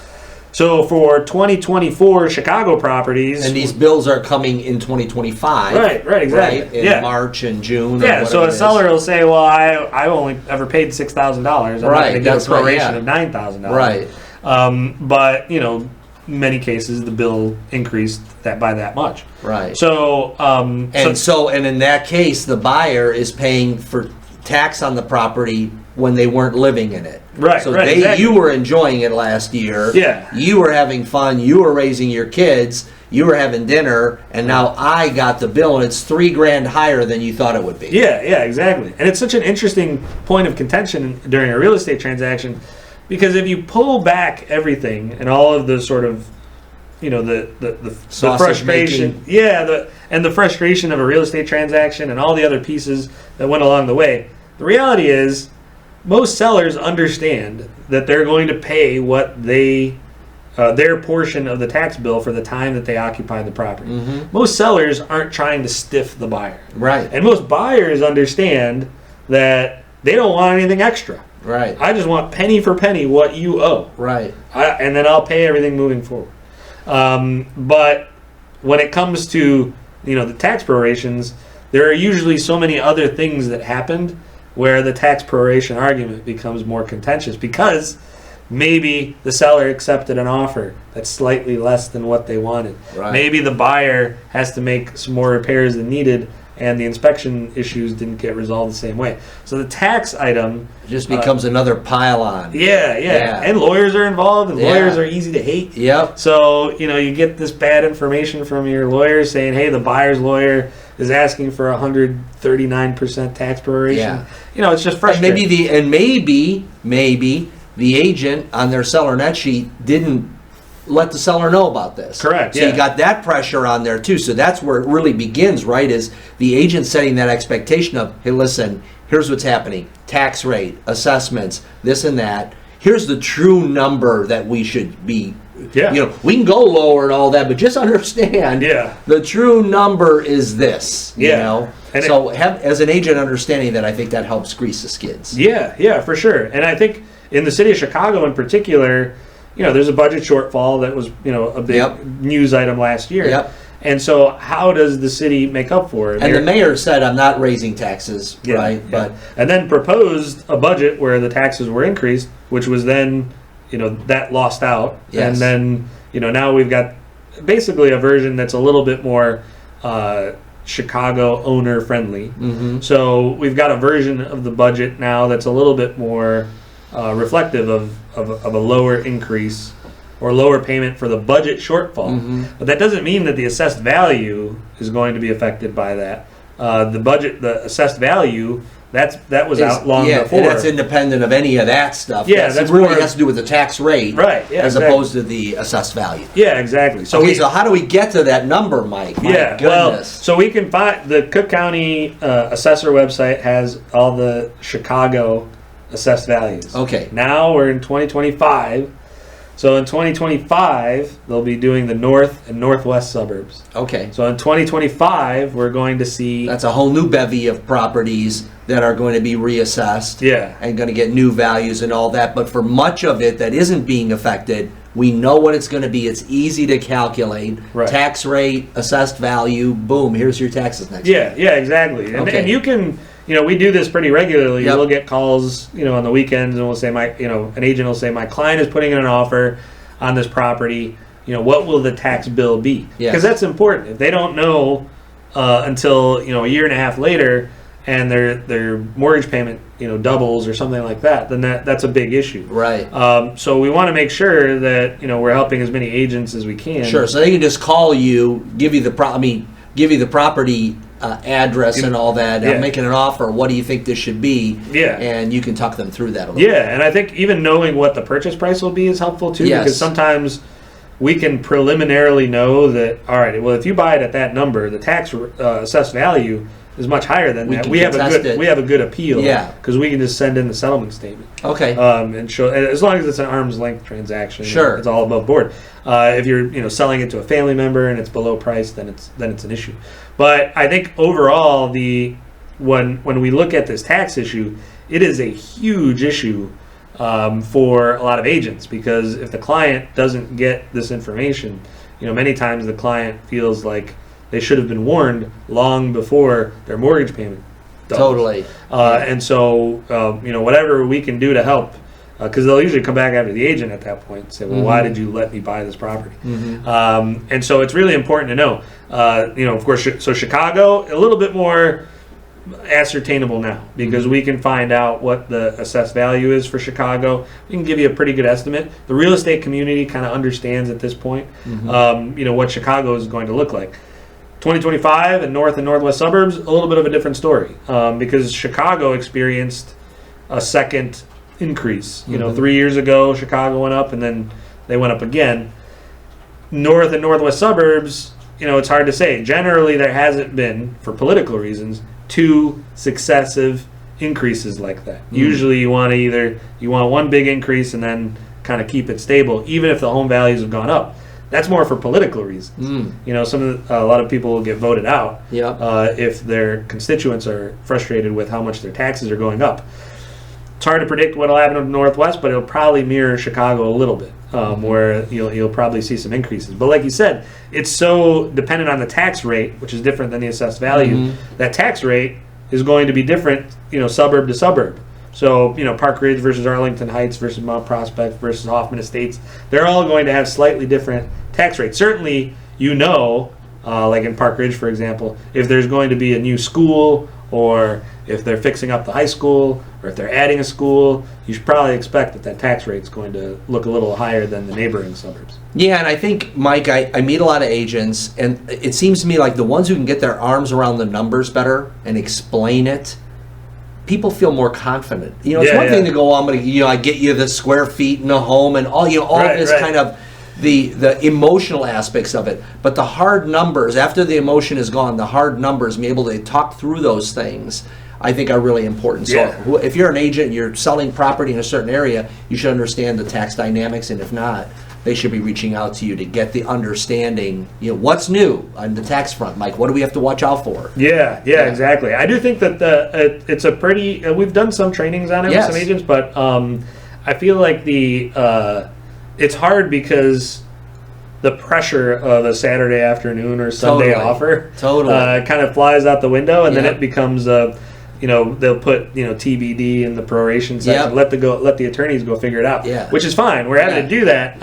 So for 2024 Chicago properties, and these bills are coming in 2025. Right, exactly. Right? In March and June. Yeah, so a seller will say, well, I only ever paid $6,000. I'm not going to get a proration of $9,000. Right. But, many cases the bill increased that by that much. Right. So, and in that case, the buyer is paying for tax on the property when they weren't living in it. Right. So exactly. You were enjoying it last year. Yeah. You were having fun. You were raising your kids. You were having dinner, and now I got the bill, and it's $3,000 higher than you thought it would be. Yeah, exactly. And it's such an interesting point of contention during a real estate transaction, because if you pull back everything and all of the sort of, the frustration, and the frustration of a real estate transaction and all the other pieces that went along the way, the reality is most sellers understand that they're going to pay what their portion of the tax bill for the time that they occupy the property. Most sellers aren't trying to stiff the buyer. Right. And most buyers understand that they don't want anything extra. Right. I just want penny for penny what you owe. Right. And then I'll pay everything moving forward. But when it comes to the tax prorations, there are usually so many other things that happened where the tax proration argument becomes more contentious because maybe the seller accepted an offer that's slightly less than what they wanted. Right. Maybe the buyer has to make some more repairs than needed and the inspection issues didn't get resolved the same way. So the tax item It just becomes another pile on. yeah, and lawyers are involved, and lawyers are easy to hate. Yep. So you get this bad information from your lawyer saying, hey, the buyer's lawyer is asking for 139% tax proration. Yeah. It's just frustrating. And maybe the agent on their seller net sheet didn't let the seller know about this. Correct. So you got that pressure on there too. So that's where it really begins, right? Is the agent setting that expectation of, hey, listen, here's what's happening: tax rate, assessments, this and that. Here's the true number that we should be. Yeah. We can go lower and all that, but just understand. Yeah. The true number is this. Yeah. And so as an agent understanding that, I think that helps grease the skids. Yeah, for sure. And I think in the city of Chicago in particular, there's a budget shortfall that was, a big news item last year. Yep. And so how does the city make up for it? And the mayor said, I'm not raising taxes, right? Yeah. And then proposed a budget where the taxes were increased, which was then, that lost out. Yes. And then, now we've got basically a version that's a little bit more Chicago owner friendly. Mm-hmm. So we've got a version of the budget now that's a little bit more reflective of a lower increase or lower payment for the budget shortfall. Mm-hmm. But that doesn't mean that the assessed value is going to be affected by that. The assessed value, that was out long before. And that's independent of any of that stuff. Yeah, that's really more, has to do with the tax rate, right? Yeah, as opposed to the assessed value. Yeah, exactly. So how do we get to that number, Mike? My goodness. So we can find the Cook County assessor website has all the Chicago assessed values. Okay. Now we're in 2025. So in 2025, they'll be doing the north and northwest suburbs. Okay. So in 2025, we're going to see... That's a whole new bevy of properties that are going to be reassessed. Yeah. And going to get new values and all that. But for much of it that isn't being affected, we know what it's going to be. It's easy to calculate. Right. Tax rate, assessed value, boom, here's your taxes next year. Yeah, exactly. And you can... we do this pretty regularly. Yep. We'll get calls, on the weekends, and we'll say, an agent will say, my client is putting in an offer on this property. What will the tax bill be? Yes. Because that's important. If they don't know until a year and a half later, and their mortgage payment doubles or something like that, then that's a big issue. Right. So we want to make sure that we're helping as many agents as we can. Sure. So they can just call you, give you the property address and all that. Yeah. I'm making an offer. What do you think this should be? Yeah. And you can talk them through that a little bit. Yeah, and I think even knowing what the purchase price will be is helpful too, Yes. because sometimes we can preliminarily know that, all right, well, if you buy it at that number, the tax assessed value is much higher than that. We have a good appeal, because we can just send in the settlement statement. Okay. And show, as long as it's an arm's length transaction. Sure. It's all above board. If you're selling it to a family member and it's below price, then it's an issue. But I think overall, when we look at this tax issue, it is a huge issue for a lot of agents, because if the client doesn't get this information, many times the client feels like they should have been warned long before their mortgage payment doubles. Totally. And so, whatever we can do to help, because they'll usually come back after the agent at that point and say, well, why did you let me buy this property? Mm-hmm. And so it's really important to know. Of course, so Chicago, a little bit more ascertainable now, because we can find out what the assessed value is for Chicago. We can give you a pretty good estimate. The real estate community kind of understands at this point, what Chicago is going to look like. 2025 and north and northwest suburbs, a little bit of a different story, because Chicago experienced a second increase. 3 years ago, Chicago went up, and then they went up again. North and northwest suburbs, it's hard to say. Generally, there hasn't been, for political reasons, 2 successive increases like that. Usually you want one big increase and then kind of keep it stable, even if the home values have gone up. That's more for political reasons. A lot of people will get voted out if their constituents are frustrated with how much their taxes are going up. It's hard to predict what will happen in the Northwest, but it'll probably mirror Chicago a little bit, where you'll probably see some increases. But like you said, it's so dependent on the tax rate, which is different than the assessed value. That tax rate is going to be different, suburb to suburb. So, Park Ridge versus Arlington Heights versus Mount Prospect versus Hoffman Estates, they're all going to have slightly different tax rates. Certainly, like in Park Ridge, for example, if there's going to be a new school, or if they're fixing up the high school, or if they're adding a school, you should probably expect that that tax rate's going to look a little higher than the neighboring suburbs. Yeah, and I think, Mike, I meet a lot of agents, and it seems to me like the ones who can get their arms around the numbers better and explain it, people feel more confident. You know, it's one thing to go, I'm going to, I get you the square feet in a home and all, all this kind of the emotional aspects of it. But the hard numbers, after the emotion is gone, the hard numbers, being able to talk through those things, I think are really important. So if you're an agent and you're selling property in a certain area, you should understand the tax dynamics, and if not, they should be reaching out to you to get the understanding, what's new on the tax front, Mike. What do we have to watch out for? Yeah, exactly. I do think that it's a pretty, we've done some trainings on it with some agents, but I feel like it's hard because the pressure of a Saturday afternoon or Sunday offer kind of flies out the window, and then it becomes they'll put TBD in the proration section. Let the attorneys go figure it out. Which is fine. We're happy to do that.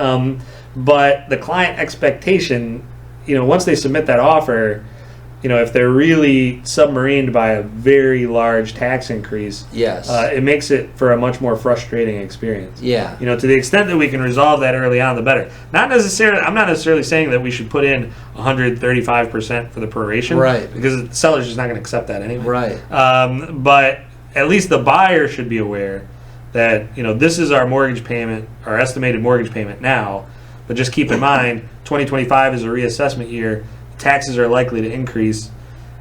But the client expectation, once they submit that offer, if they're really submarined by a very large tax increase, it makes it for a much more frustrating experience. To the extent that we can resolve that early on, the better. I'm not necessarily saying that we should put in 135% for the proration, because the seller's just not going to accept that anyway. But at least the buyer should be aware that this is our mortgage payment, our estimated mortgage payment now. But just keep in mind, 2025 is a reassessment year. Taxes are likely to increase.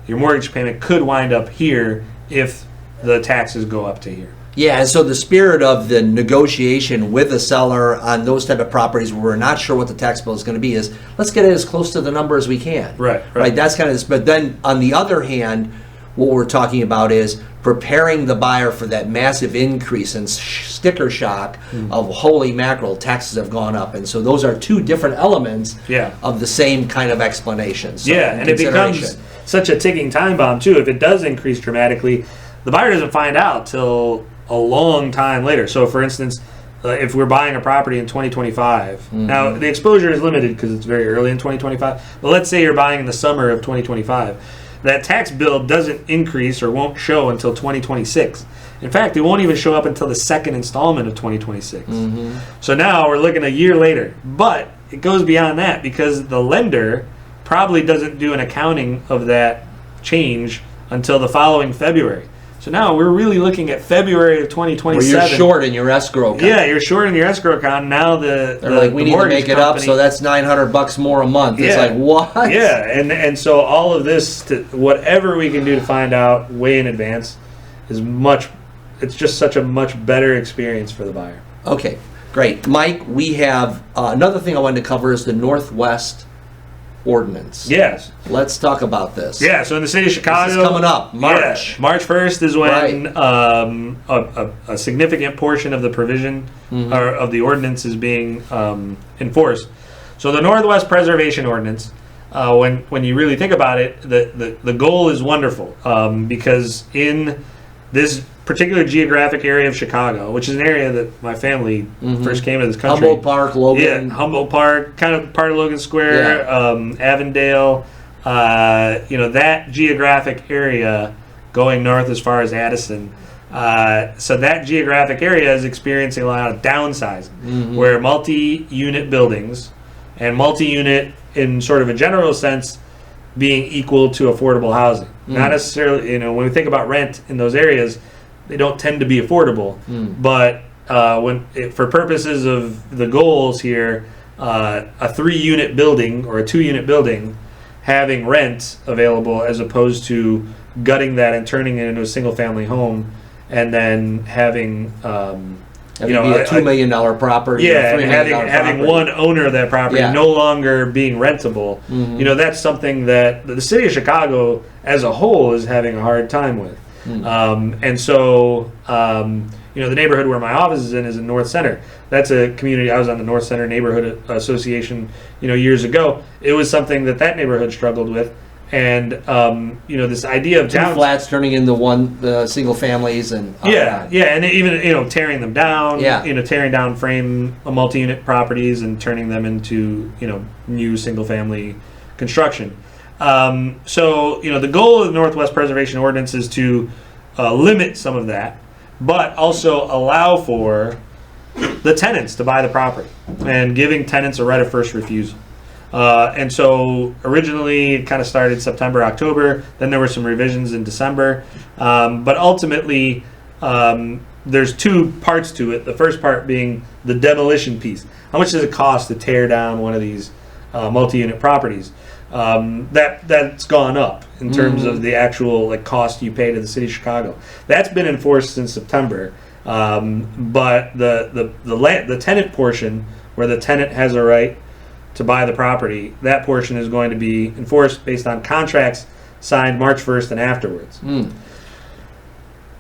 Your mortgage payment could wind up here if the taxes go up to here. Yeah, and so the spirit of the negotiation with the seller on those type of properties where we're not sure what the tax bill is going to be is, let's get it as close to the number as we can. Right. That's kind of this. But then on the other hand, what we're talking about is preparing the buyer for that massive increase in sticker shock of holy mackerel, taxes have gone up. And so those are two different elements of the same kind of explanation. So and it becomes such a ticking time bomb too. If it does increase dramatically, the buyer doesn't find out till a long time later. So for instance, if we're buying a property in 2025, now the exposure is limited because it's very early in 2025, but let's say you're buying in the summer of 2025. That tax bill doesn't increase or won't show until 2026. In fact, it won't even show up until the second installment of 2026. So now we're looking a year later. But it goes beyond that because the lender probably doesn't do an accounting of that change until the following February. So now we're really looking at February of 2027. Where you're short in your escrow account. Yeah, you're short in your escrow account. Now they're like, we need to make it up, so that's $900 more a month. It's like, what? Yeah, and so all of this, whatever we can do to find out way in advance, it's just such a much better experience for the buyer. Okay, great. Mike, we have another thing I wanted to cover is the Northwest Ordinance. Yes. Let's talk about this. Yeah, so in the city of Chicago, this is coming up, March. March 1st is when a significant portion of the provision or of the ordinance is being enforced. So the Northwest Preservation Ordinance, when you really think about it, the goal is wonderful because in this particular geographic area of Chicago, which is an area that my family first came to this country. Humboldt Park, Logan. Yeah, Humboldt Park, kind of part of Logan Square, Avondale, that geographic area going north as far as Addison. So that geographic area is experiencing a lot of downsizing, where multi-unit buildings and multi-unit in sort of a general sense being equal to affordable housing. Not necessarily, when we think about rent in those areas, they don't tend to be affordable. But for purposes of the goals here, a 3-unit building or a 2-unit building having rent available as opposed to gutting that and turning it into a single-family home and then having a $2 million property. Yeah, and having one owner of that property no longer being rentable. That's something that the city of Chicago as a whole is having a hard time with. And so, the neighborhood where my office is in North Center. That's a community. I was on the North Center Neighborhood Association, years ago. It was something that neighborhood struggled with. And, this idea of two flats turning into one single families and and even, tearing them down, tearing down frame multi-unit properties and turning them into, new single family construction. So, the goal of the Northwest Preservation Ordinance is to limit some of that, but also allow for the tenants to buy the property and giving tenants a right of first refusal. And so originally it kind of started September, October, then there were some revisions in December. But ultimately, there's two parts to it. The first part being the demolition piece. How much does it cost to tear down one of these multi-unit properties? That's gone up in terms of the actual cost you pay to the city of Chicago. That's been enforced since September. But the tenant portion, where the tenant has a right to buy the property, that portion is going to be enforced based on contracts signed March 1st and afterwards.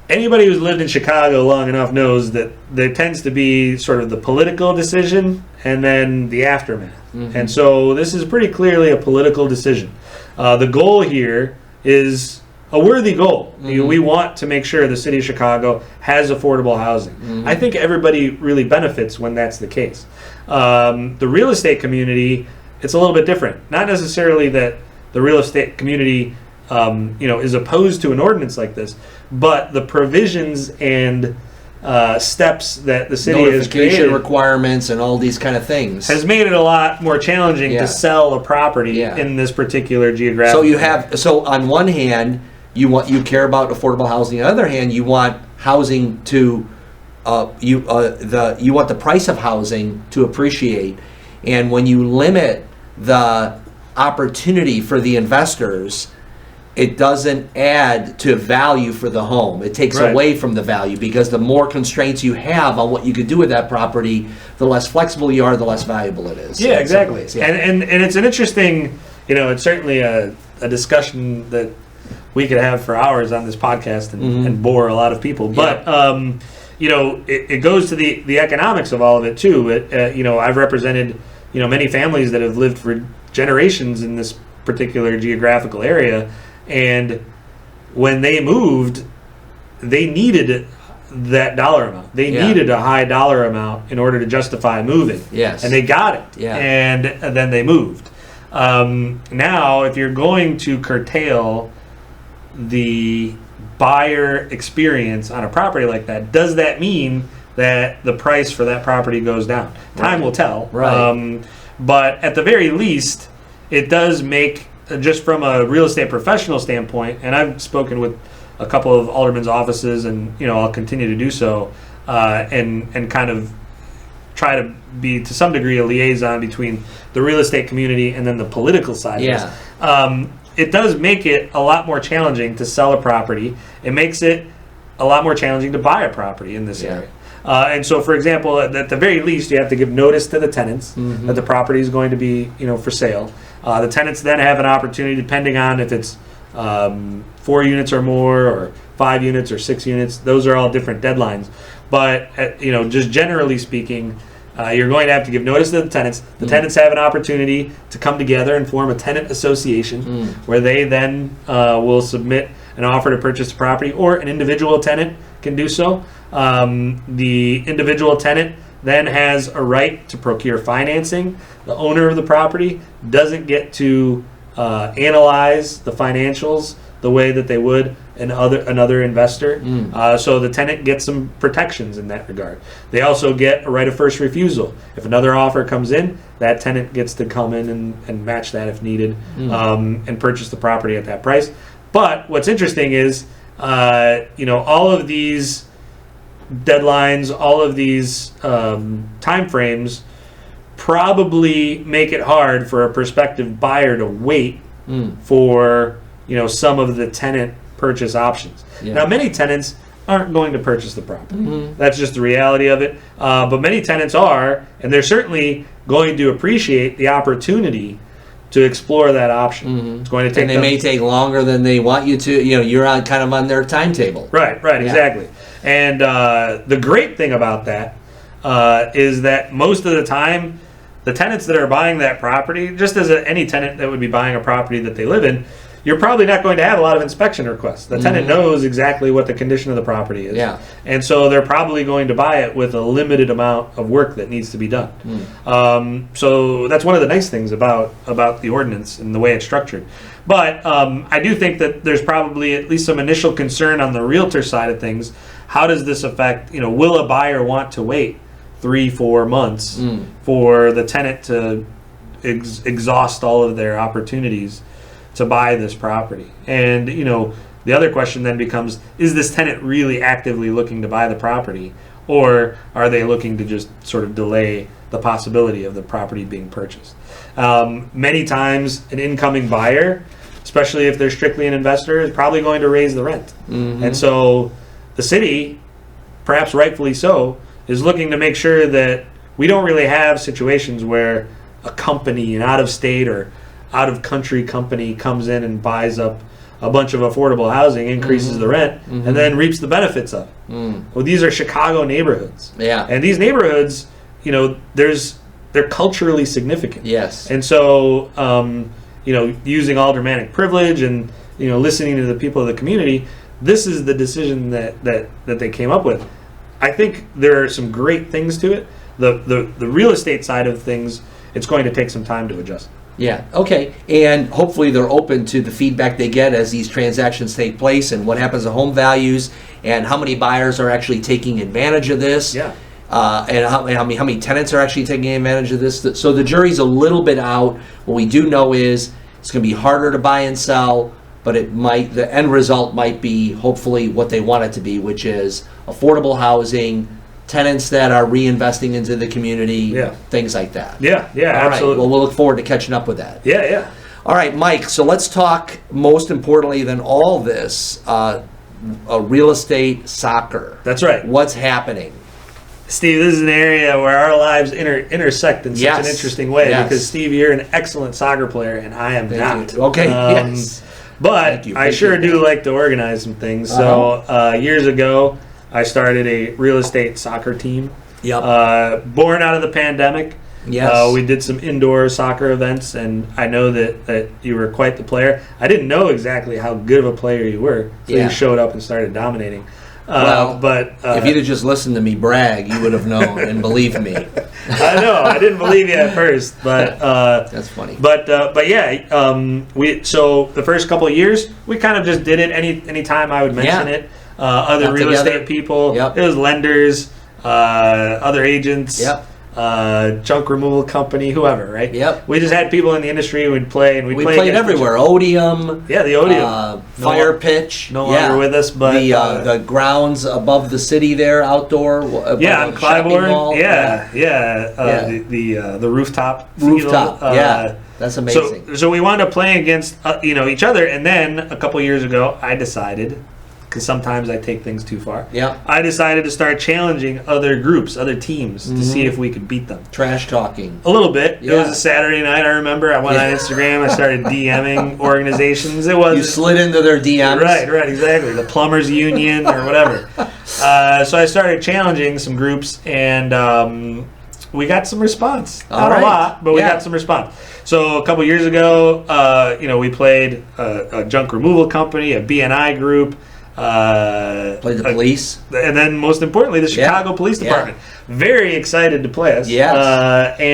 Anybody who's lived in Chicago long enough knows that there tends to be sort of the political decision and then the aftermath. And so this is pretty clearly a political decision. The goal here is a worthy goal. We want to make sure the city of Chicago has affordable housing. I think everybody really benefits when that's the case. The real estate community, it's a little bit different. Not necessarily that the real estate community is opposed to an ordinance like this, but the provisions and steps that the city has created, requirements and all these kind of things, has made it a lot more challenging to sell a property in this particular geographic. So on one hand, you care about affordable housing. On the other hand, you want housing to you want the price of housing to appreciate, and when you limit the opportunity for the investors, it doesn't add to value for the home. It takes away from the value, because the more constraints you have on what you could do with that property, the less flexible you are, the less valuable it is. Yeah, exactly. And it's an interesting, it's certainly a discussion that we could have for hours on this podcast and bore a lot of people. But it goes to the economics of all of it too. I've represented many families that have lived for generations in this particular geographical area, and when they moved, they needed that dollar amount. They needed a high dollar amount in order to justify moving. Yes. And they got it. Yeah. And then they moved. Now, if you're going to curtail the buyer experience on a property like that, does that mean that the price for that property goes down? Time will tell. Right. But at the very least, it does make, just from a real estate professional standpoint, and I've spoken with a couple of aldermen's offices, and I'll continue to do so, and kind of try to be to some degree a liaison between the real estate community and then the political side of this. It does make it a lot more challenging to sell a property. It makes it a lot more challenging to buy a property in this area. And so, for example, at the very least, you have to give notice to the tenants that the property is going to be, for sale. The tenants then have an opportunity, depending on if it's 4 units or more, or 5 units or 6 units. Those are all different deadlines. But just generally speaking, you're going to have to give notice to the tenants. The tenants have an opportunity to come together and form a tenant association, where they then will submit an offer to purchase the property, or an individual tenant can do so. The individual tenant then has a right to procure financing. The owner of the property doesn't get to analyze the financials the way that they would another investor. So the tenant gets some protections in that regard. They also get a right of first refusal. If another offer comes in, that tenant gets to come in and match that if needed, and purchase the property at that price. But what's interesting is, all of these deadlines, all of these time frames probably make it hard for a prospective buyer to wait for some of the tenant purchase options. Now, many tenants aren't going to purchase the property. That's just the reality of it. But many tenants are, and they're certainly going to appreciate the opportunity to explore that option. It's going to take, and they may take longer than they want you to. You're on their timetable. Right, exactly. And the great thing about that is that most of the time, the tenants that are buying that property, just as any tenant that would be buying a property that they live in, you're probably not going to have a lot of inspection requests. The tenant knows exactly what the condition of the property is. Yeah. And so they're probably going to buy it with a limited amount of work that needs to be done. So that's one of the nice things about the ordinance and the way it's structured. But I do think that there's probably at least some initial concern on the realtor side of things. How does this affect, will a buyer want to wait 3-4 months for the tenant to exhaust all of their opportunities to buy this property? And the other question then becomes, is this tenant really actively looking to buy the property, or are they looking to just sort of delay the possibility of the property being purchased? Many times an incoming buyer, especially if they're strictly an investor, is probably going to raise the rent. And so the city, perhaps rightfully so, is looking to make sure that we don't really have situations where a company, an out-of-state or out-of-country company, comes in and buys up a bunch of affordable housing, increases the rent, and then reaps the benefits of it. Well, these are Chicago neighborhoods. Yeah. And these neighborhoods, they're culturally significant. Yes. And so, using aldermanic privilege and, listening to the people of the community, this is the decision that they came up with. I think there are some great things to it. The real estate side of things, it's going to take some time to adjust. Yeah, okay. And hopefully they're open to the feedback they get as these transactions take place and what happens to home values and how many buyers are actually taking advantage of this. Yeah. And how many tenants are actually taking advantage of this. So the jury's a little bit out. What we do know is it's going to be harder to buy and sell, but the end result might be hopefully what they want it to be, which is affordable housing, tenants that are reinvesting into the community, things like that. Yeah, All right. absolutely. Well, we'll look forward to catching up with that. Yeah. All right, Mike, so let's talk, most importantly than all this, real estate soccer. That's right. What's happening? Steve, this is an area where our lives intersect in such an interesting way because, Steve, you're an excellent soccer player and I am not. Okay, yes. But I sure do like to organize some things. So years ago, I started a real estate soccer team. Yep. Born out of the pandemic. Yes. We did some indoor soccer events, and I know that you were quite the player. I didn't know exactly how good of a player you were until you showed up and started dominating. But if you'd have just listened to me brag, you would have known and believed me. I know. I didn't believe you at first, but that's funny. But yeah, so the first couple of years we kind of just did it any time I would mention it. Other Got real together. estate people. Yep. It was lenders, other agents. Yep. Junk removal company, whoever, right? Yep. We just had people in the industry who would play, and we played everywhere. Odium. Yeah, the Odium. Fire pitch. No longer with us, but the grounds above the city there, outdoor. On Clybourne. The rooftop. Rooftop. Field. That's amazing. So we wound up playing against each other, and then a couple years ago, I decided, because sometimes I take things too far. Yeah. I decided to start challenging other groups, other teams, to see if we could beat them. Trash talking. A little bit. Yeah. It was a Saturday night, I remember. I went on Instagram. I started DMing organizations. You slid into their DMs. Right, exactly. The Plumbers Union or whatever. So I started challenging some groups, and we got some response. Not a lot, but we got some response. So a couple years ago, we played a junk removal company, a BNI group, Played the police, and then most importantly, the Chicago Police Department. Very excited to play us. Yes.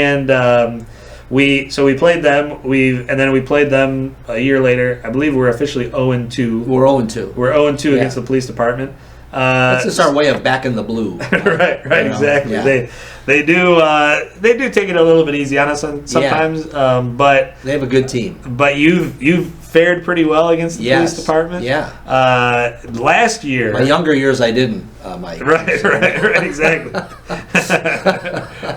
We played them. We played them a year later. I believe we're officially 0-2. We're 0-2. We're 0-2 against the police department. That's just our way of backing the blue. right, exactly. Yeah. They do take it a little bit easy on us sometimes, but they have a good team. But you've fared pretty well against the police department. Yeah. Last year, my younger years, I didn't, Mike. Right, exactly.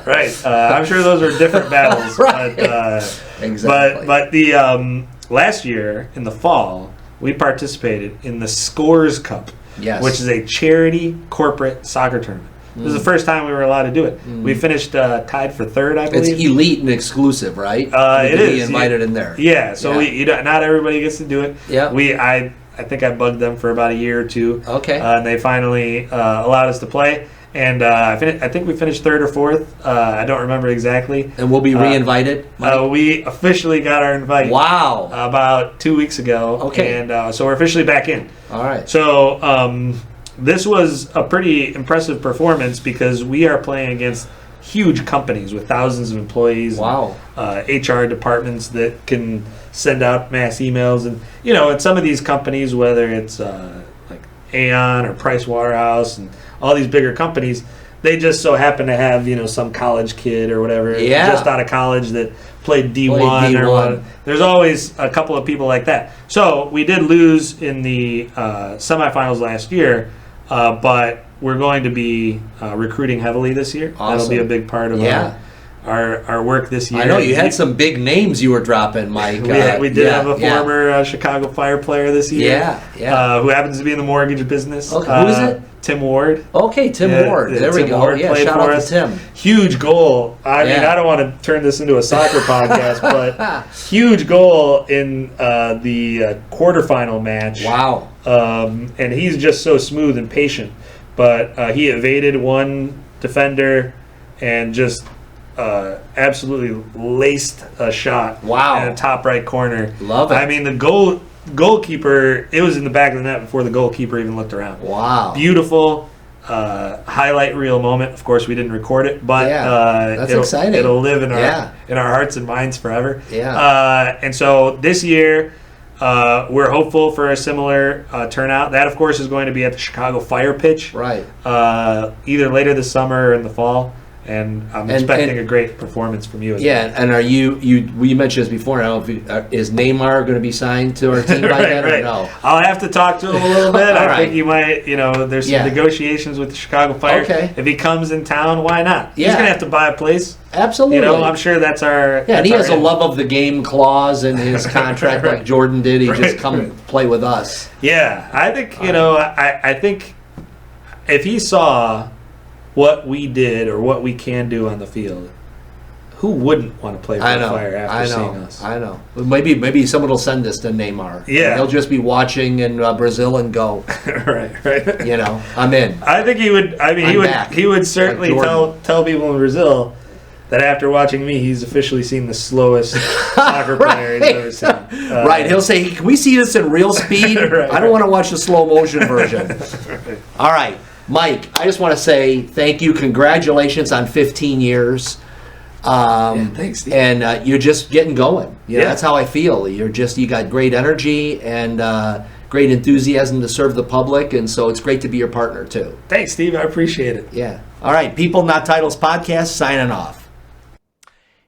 Right. I'm sure those are different battles. Right. Exactly. But the last year in the fall, we participated in the Scores Cup. Yes. Which is a charity corporate soccer tournament. This is the first time we were allowed to do it. We finised tied for third, I believe. It's elite and exclusive, right? It is. Be invited in there. Yeah. So not everybody gets to do it. Yeah. I think I bugged them for about a year or two. Okay. And they finally allowed us to play. And I think we finished third or fourth. I don't remember exactly. And we'll be re-invited? We officially got our invite. Wow. About 2 weeks ago. Okay. And so we're officially back in. All right. So this was a pretty impressive performance because we are playing against huge companies with thousands of employees. Wow. And, HR departments that can send out mass emails. And, at some of these companies, whether it's like Aon or Price Waterhouse and all these bigger companies, they just so happen to have, some college kid or whatever just out of college that played D1 or what. There's always a couple of people like that. So we did lose in the semifinals last year, but we're going to be recruiting heavily this year. Awesome. That'll be a big part of our work this year. I know you had some big names you were dropping, Mike. We did have a former Chicago Fire player this year. Yeah. Who happens to be in the mortgage business. Okay, who is it? Tim Ward. Okay, Tim Ward. There we Tim go. Ward Yeah, played shout for out us. to Tim. Huge goal. I mean, I don't want to turn this into a soccer podcast, but huge goal in the quarterfinal match. Wow. And he's just so smooth and patient. But he evaded one defender and just absolutely laced a shot. Wow. In the top right corner. Love it. I mean, the goalkeeper, it was in the back of the net before the goalkeeper even looked around. Wow. Beautiful highlight reel moment. Of course, we didn't record it, but that's exciting. It'll live in our hearts and minds forever. Yeah. And so this year, we're hopeful for a similar turnout. That, of course, is going to be at the Chicago Fire Pitch. Right. Either later this summer or in the fall. And I'm expecting a great performance from you as well. And are you mentioned this before, I don't know if is Neymar going to be signed to our team by then or no? I'll have to talk to him a little bit. I right. think he might, there's some negotiations with the Chicago Fire. Okay. If he comes in town, why not? Yeah. He's going to have to buy a place. Absolutely. I'm sure that's our... Yeah, and he has a end. love of the game clause in his contract like Jordan did. He just come play with us. Yeah, I think, I think if he saw what we did or what we can do on the field, who wouldn't want to play for the Fire after seeing us? I know. Maybe someone will send this to Neymar. Yeah. He'll just be watching in Brazil and go. right. I'm in. I think he would. I mean, he would certainly like tell people in Brazil that after watching me, he's officially seen the slowest soccer player he's ever seen. Right. He'll say, "Can we see this in real speed? I don't want to watch the slow motion version." Right. All right. Mike, I just want to say thank you. Congratulations on 15 years. Thanks, Steve. And you're just getting going. That's how I feel. You got great energy and great enthusiasm to serve the public, and so it's great to be your partner too. Thanks, Steve. I appreciate it. Yeah. All right. People Not Titles podcast signing off.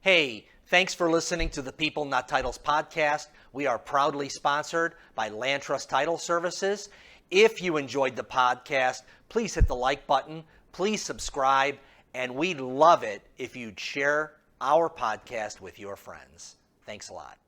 Hey, thanks for listening to the People Not Titles podcast. We are proudly sponsored by Land Trust Title Services. If you enjoyed the podcast, please hit the like button, please subscribe, and we'd love it if you'd share our podcast with your friends. Thanks a lot.